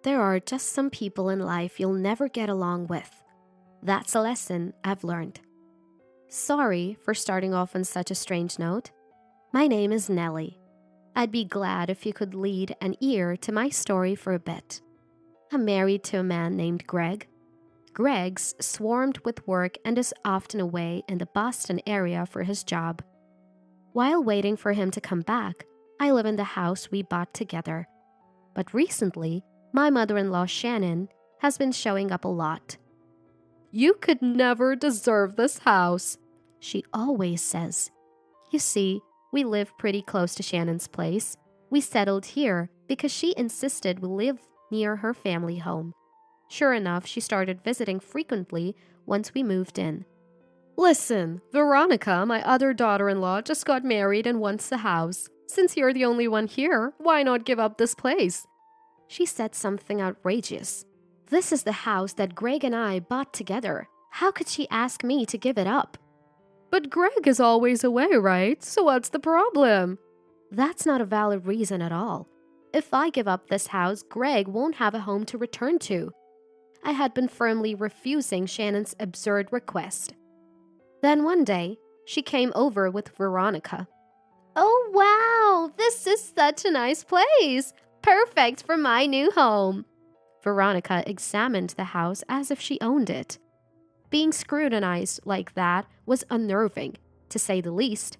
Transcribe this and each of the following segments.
There are just some people in life you'll never get along with. That's a lesson I've learned. Sorry for starting off on such a strange note. My name is Nellie. I'd be glad if you could lead an ear to my story for a bit. I'm married to a man named Greg. Greg's swarmed with work and is often away in the Boston area for his job. While waiting for him to come back, I live in the house we bought together. But recently, my mother-in-law Shannon has been showing up a lot. "You could never deserve this house," she always says. You see, we live pretty close to Shannon's place. We settled here because she insisted we live near her family home. Sure enough, she started visiting frequently once we moved in. "Listen, Veronica, my other daughter-in-law, just got married and wants the house. Since you're the only one here, why not give up this place?" She said something outrageous. This is the house that Greg and I bought together. How could she ask me to give it up? "But Greg is always away, right? So what's the problem?" That's not a valid reason at all. If I give up this house, Greg won't have a home to return to. I had been firmly refusing Shannon's absurd request. Then one day, she came over with Veronica. "Oh wow, this is such a nice place. Perfect for my new home." Veronica examined the house as if she owned it. Being scrutinized like that was unnerving, to say the least.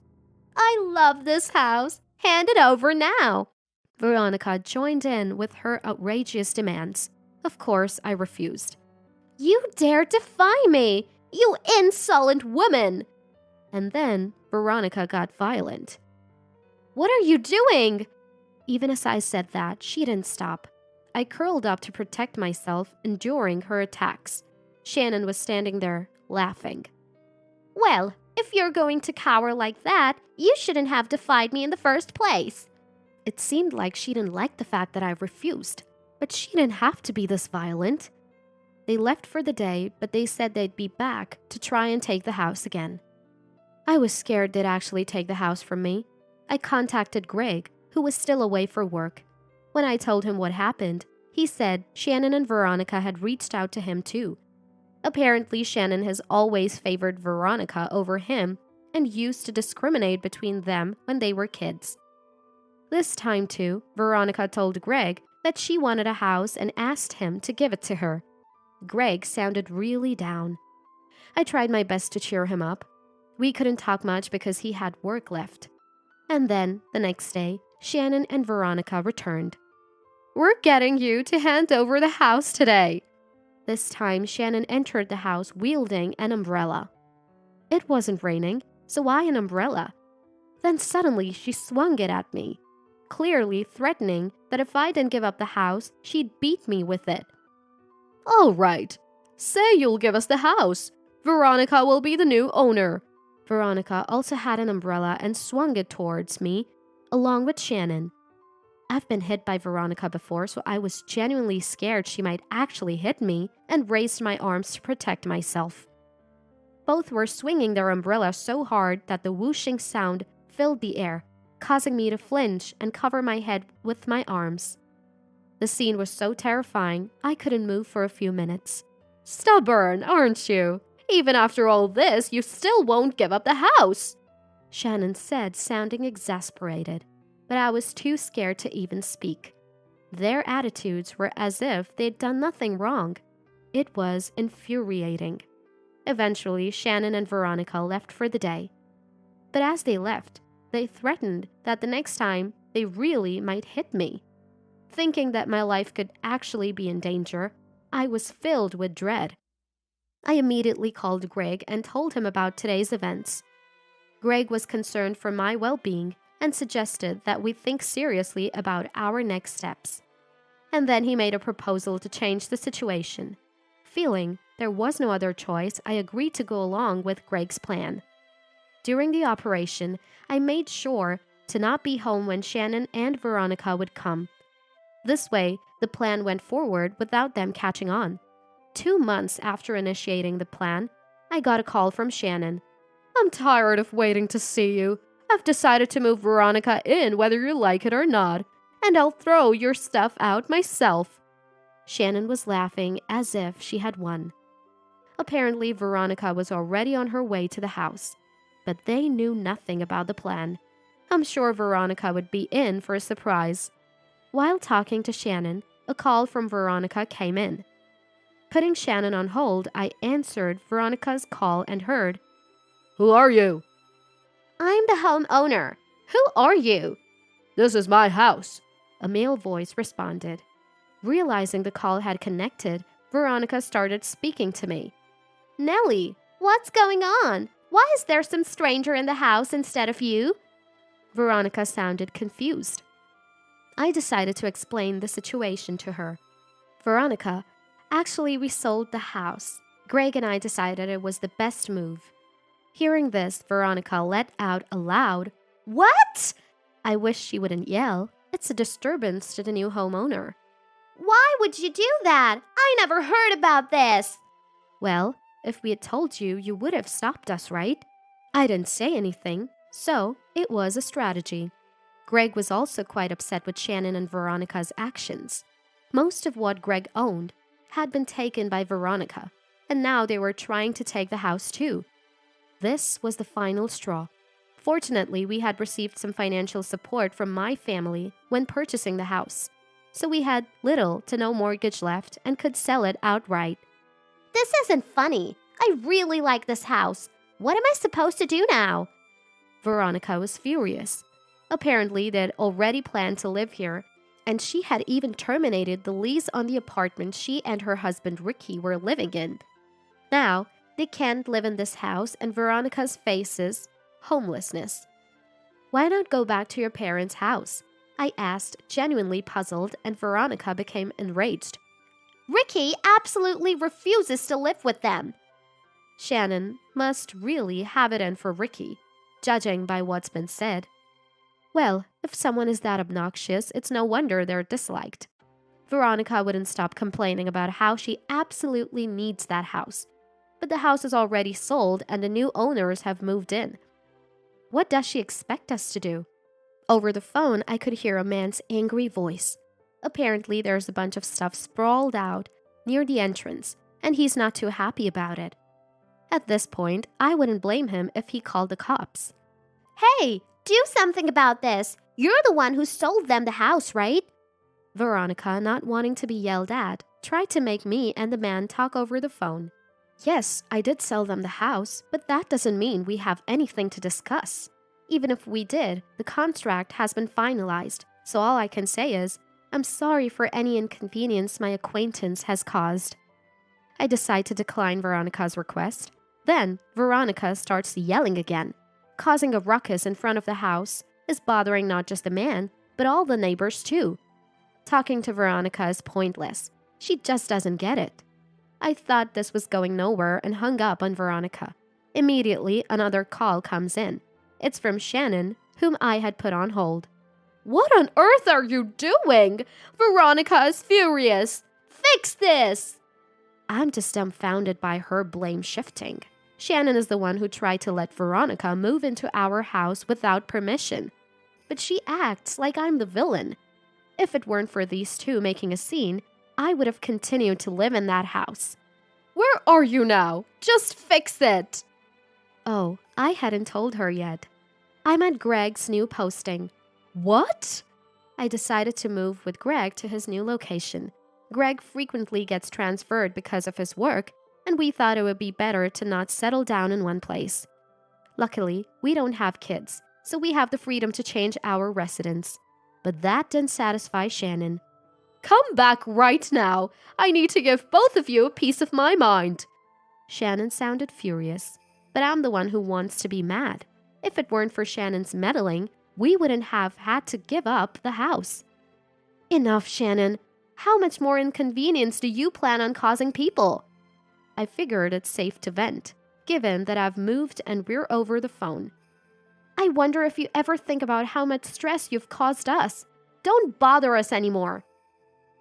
"I love this house. Hand it over now." Veronica joined in with her outrageous demands. Of course, I refused. "You dare defy me, you insolent woman!" And then Veronica got violent. "What are you doing?" Even as I said that, she didn't stop. I curled up to protect myself, enduring her attacks. Shannon was standing there, laughing. "Well, if you're going to cower like that, you shouldn't have defied me in the first place." It seemed like she didn't like the fact that I refused, but she didn't have to be this violent. They left for the day, but they said they'd be back to try and take the house again. I was scared they'd actually take the house from me. I contacted Greg, who was still away for work. When I told him what happened, he said Shannon and Veronica had reached out to him too. Apparently, Shannon has always favored Veronica over him and used to discriminate between them when they were kids. This time too, Veronica told Greg that she wanted a house and asked him to give it to her. Greg sounded really down. I tried my best to cheer him up. We couldn't talk much because he had work left. And then, the next day, Shannon and Veronica returned. "We're getting you to hand over the house today." This time, Shannon entered the house wielding an umbrella. It wasn't raining, so why an umbrella? Then suddenly she swung it at me, clearly threatening that if I didn't give up the house, she'd beat me with it. "All right, say you'll give us the house. Veronica will be the new owner." Veronica also had an umbrella and swung it towards me, along with Shannon. I've been hit by Veronica before, so I was genuinely scared she might actually hit me and raised my arms to protect myself. Both were swinging their umbrella so hard that the whooshing sound filled the air, causing me to flinch and cover my head with my arms. The scene was so terrifying, I couldn't move for a few minutes. "Stubborn, aren't you? Even after all this, you still won't give up the house," Shannon said, sounding exasperated. But I was too scared to even speak. Their attitudes were as if they'd done nothing wrong. It was infuriating. Eventually, Shannon and Veronica left for the day. But as they left, they threatened that the next time they really might hit me. Thinking that my life could actually be in danger, I was filled with dread. I immediately called Greg and told him about today's events. Greg was concerned for my well-being and suggested that we think seriously about our next steps. And then he made a proposal to change the situation. Feeling there was no other choice, I agreed to go along with Greg's plan. During the operation, I made sure to not be home when Shannon and Veronica would come. This way, the plan went forward without them catching on. 2 months after initiating the plan, I got a call from Shannon. "I'm tired of waiting to see you. I've decided to move Veronica in whether you like it or not, and I'll throw your stuff out myself." Shannon was laughing as if she had won. Apparently, Veronica was already on her way to the house, but they knew nothing about the plan. I'm sure Veronica would be in for a surprise. While talking to Shannon, a call from Veronica came in. Putting Shannon on hold, I answered Veronica's call and heard, "Who are you?" "I'm the homeowner. Who are you?" "This is my house," a male voice responded. Realizing the call had connected, Veronica started speaking to me. "Nellie, what's going on? Why is there some stranger in the house instead of you?" Veronica sounded confused. I decided to explain the situation to her. "Veronica, actually we sold the house. Greg and I decided it was the best move." Hearing this, Veronica let out a loud, "What?" I wish she wouldn't yell. It's a disturbance to the new homeowner. "Why would you do that? I never heard about this." "Well, if we had told you, you would have stopped us, right?" I didn't say anything, so it was a strategy. Greg was also quite upset with Shannon and Veronica's actions. Most of what Greg owned had been taken by Veronica, and now they were trying to take the house too. This was the final straw. Fortunately, we had received some financial support from my family when purchasing the house, so we had little to no mortgage left and could sell it outright. "This isn't funny. I really like this house. What am I supposed to do now?" Veronica was furious. Apparently, they'd already planned to live here, and she had even terminated the lease on the apartment she and her husband Ricky were living in. Now, they can't live in this house, and Veronica's faces homelessness. "Why not go back to your parents' house?" I asked, genuinely puzzled, and Veronica became enraged. "Ricky absolutely refuses to live with them." Shannon must really have it in for Ricky, judging by what's been said. Well, if someone is that obnoxious, it's no wonder they're disliked. Veronica wouldn't stop complaining about how she absolutely needs that house. But the house is already sold and the new owners have moved in. What does she expect us to do? Over the phone, I could hear a man's angry voice. Apparently, there's a bunch of stuff sprawled out near the entrance, and he's not too happy about it. At this point, I wouldn't blame him if he called the cops. "Hey, do something about this. You're the one who sold them the house, right?" Veronica, not wanting to be yelled at, tried to make me and the man talk over the phone. "Yes, I did sell them the house, but that doesn't mean we have anything to discuss. Even if we did, the contract has been finalized, so all I can say is, I'm sorry for any inconvenience my acquaintance has caused." I decide to decline Veronica's request. Then, Veronica starts yelling again. Causing a ruckus in front of the house is bothering not just the man, but all the neighbors too. Talking to Veronica is pointless. She just doesn't get it. I thought this was going nowhere and hung up on Veronica. Immediately, another call comes in. It's from Shannon, whom I had put on hold. "What on earth are you doing? Veronica is furious. Fix this!" I'm just dumbfounded by her blame shifting. Shannon is the one who tried to let Veronica move into our house without permission. But she acts like I'm the villain. If it weren't for these two making a scene, I would have continued to live in that house. "Where are you now? Just fix it!" Oh, I hadn't told her yet. I'm at Greg's new posting. "What?" I decided to move with Greg to his new location. Greg frequently gets transferred because of his work, and we thought it would be better to not settle down in one place. Luckily, we don't have kids, so we have the freedom to change our residence. But that didn't satisfy Shannon. "Come back right now. I need to give both of you a piece of my mind." Shannon sounded furious, but I'm the one who wants to be mad. If it weren't for Shannon's meddling, we wouldn't have had to give up the house. Enough, Shannon. How much more inconvenience do you plan on causing people? I figured it's safe to vent, given that I've moved and we're over the phone. I wonder if you ever think about how much stress you've caused us. Don't bother us anymore.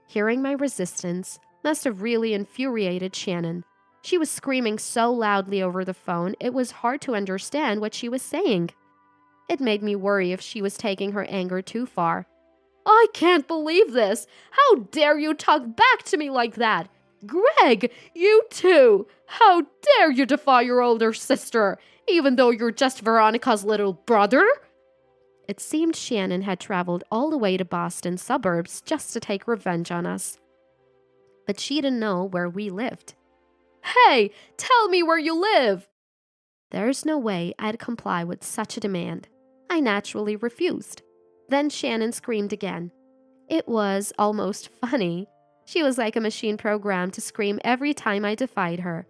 Hearing my resistance must have really infuriated Shannon. She was screaming so loudly over the phone, it was hard to understand what she was saying. It made me worry if she was taking her anger too far. I can't believe this. How dare you talk back to me like that? Greg, you too. How dare you defy your older sister, even though you're just Veronica's little brother? It seemed Shannon had traveled all the way to Boston suburbs just to take revenge on us. But she didn't know where we lived. Hey, tell me where you live. There's no way I'd comply with such a demand. I naturally refused. Then Shannon screamed again. It was almost funny. She was like a machine programmed to scream every time I defied her.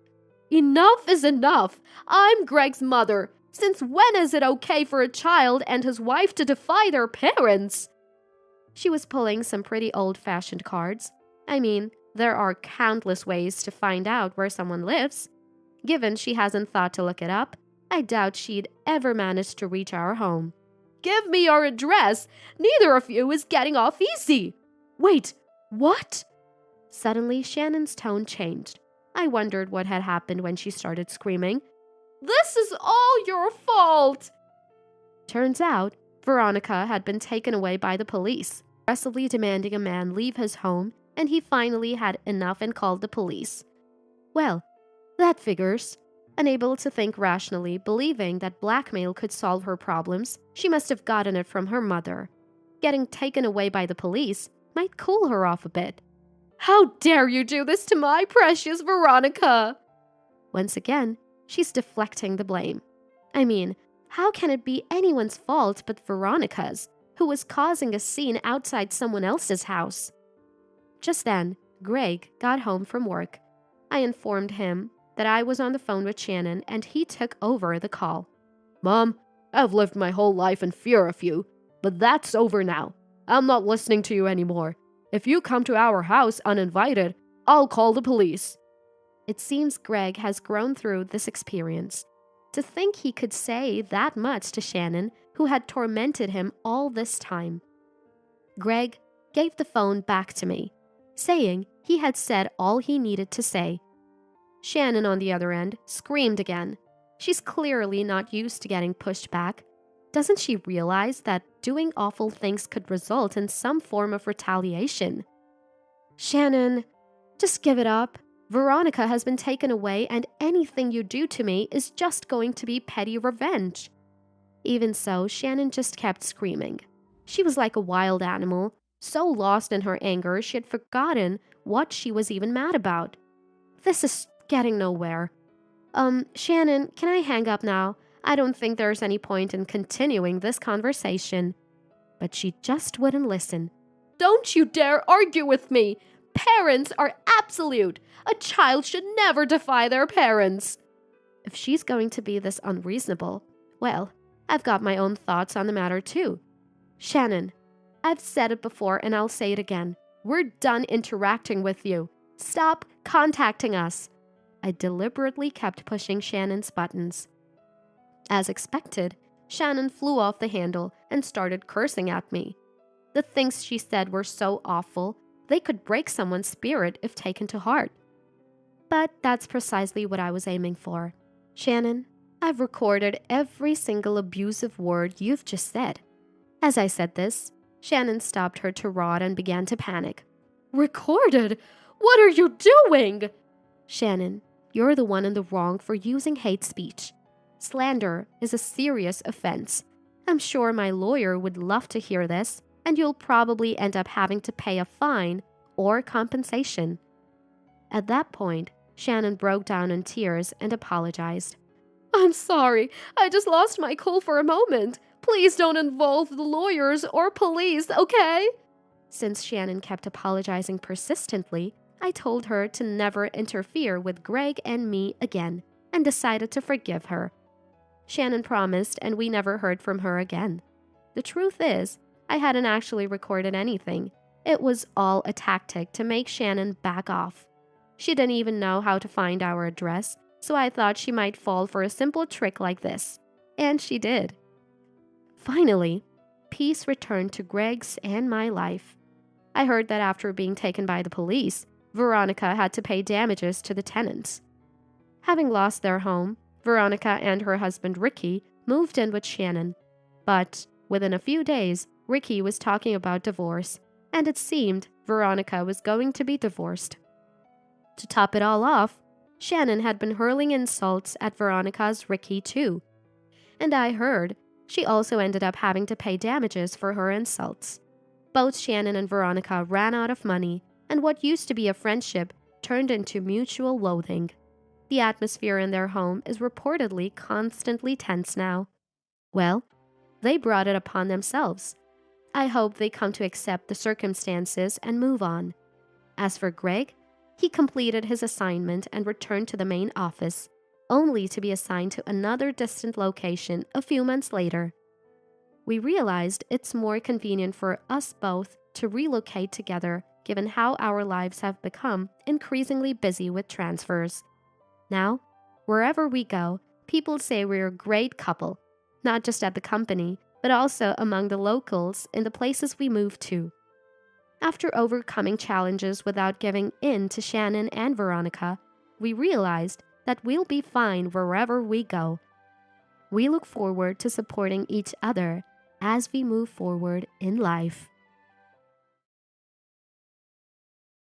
Enough is enough. I'm Greg's mother. Since when is it okay for a child and his wife to defy their parents? She was pulling some pretty old-fashioned cards. I mean, there are countless ways to find out where someone lives. Given she hasn't thought to look it up, I doubt she'd ever manage to reach our home. Give me your address. Neither of you is getting off easy. Wait, what? Suddenly, Shannon's tone changed. I wondered what had happened when she started screaming. This is all your fault! Turns out, Veronica had been taken away by the police, aggressively demanding a man leave his home, and he finally had enough and called the police. Well, that figures. Unable to think rationally, believing that blackmail could solve her problems, she must have gotten it from her mother. Getting taken away by the police might cool her off a bit. How dare you do this to my precious Veronica? Once again, she's deflecting the blame. I mean, how can it be anyone's fault but Veronica's, who was causing a scene outside someone else's house? Just then, Greg got home from work. I informed him that I was on the phone with Shannon, and he took over the call. Mom, I've lived my whole life in fear of you, but that's over now. I'm not listening to you anymore. If you come to our house uninvited, I'll call the police. It seems Greg has grown through this experience. To think he could say that much to Shannon, who had tormented him all this time. Greg gave the phone back to me, saying he had said all he needed to say. Shannon, on the other end, screamed again. She's clearly not used to getting pushed back. Doesn't she realize that doing awful things could result in some form of retaliation? Shannon, just give it up. Veronica has been taken away, and anything you do to me is just going to be petty revenge. Even so, Shannon just kept screaming. She was like a wild animal, so lost in her anger she had forgotten what she was even mad about. This is getting nowhere. Shannon, can I hang up now? I don't think there's any point in continuing this conversation. But she just wouldn't listen. Don't you dare argue with me! Parents are absolute! A child should never defy their parents! If she's going to be this unreasonable, well, I've got my own thoughts on the matter too. Shannon, I've said it before and I'll say it again. We're done interacting with you. Stop contacting us. I deliberately kept pushing Shannon's buttons. As expected, Shannon flew off the handle and started cursing at me. The things she said were so awful, they could break someone's spirit if taken to heart. But that's precisely what I was aiming for. Shannon, I've recorded every single abusive word you've just said. As I said this, Shannon stopped her tirade and began to panic. Recorded? What are you doing? Shannon, you're the one in the wrong for using hate speech. Slander is a serious offense. I'm sure my lawyer would love to hear this, and you'll probably end up having to pay a fine or compensation. At that point, Shannon broke down in tears and apologized. I'm sorry. I just lost my cool for a moment. Please don't involve the lawyers or police, okay? Since Shannon kept apologizing persistently, I told her to never interfere with Greg and me again, and decided to forgive her. Shannon promised, and we never heard from her again. The truth is, I hadn't actually recorded anything. It was all a tactic to make Shannon back off. She didn't even know how to find our address, so I thought she might fall for a simple trick like this. And she did. Finally, peace returned to Greg's and my life. I heard that after being taken by the police, Veronica had to pay damages to the tenants. Having lost their home, Veronica and her husband Ricky moved in with Shannon. But within a few days, Ricky was talking about divorce, and it seemed Veronica was going to be divorced. To top it all off, Shannon had been hurling insults at Veronica's Ricky too, and I heard she also ended up having to pay damages for her insults. Both Shannon and Veronica ran out of money, and what used to be a friendship turned into mutual loathing. The atmosphere in their home is reportedly constantly tense now. Well, they brought it upon themselves. I hope they come to accept the circumstances and move on. As for Greg, he completed his assignment and returned to the main office, only to be assigned to another distant location a few months later. We realized it's more convenient for us both to relocate together given how our lives have become increasingly busy with transfers. Now, wherever we go, people say we're a great couple, not just at the company, but also among the locals in the places we move to. After overcoming challenges without giving in to Shannon and Veronica, we realized that we'll be fine wherever we go. We look forward to supporting each other as we move forward in life.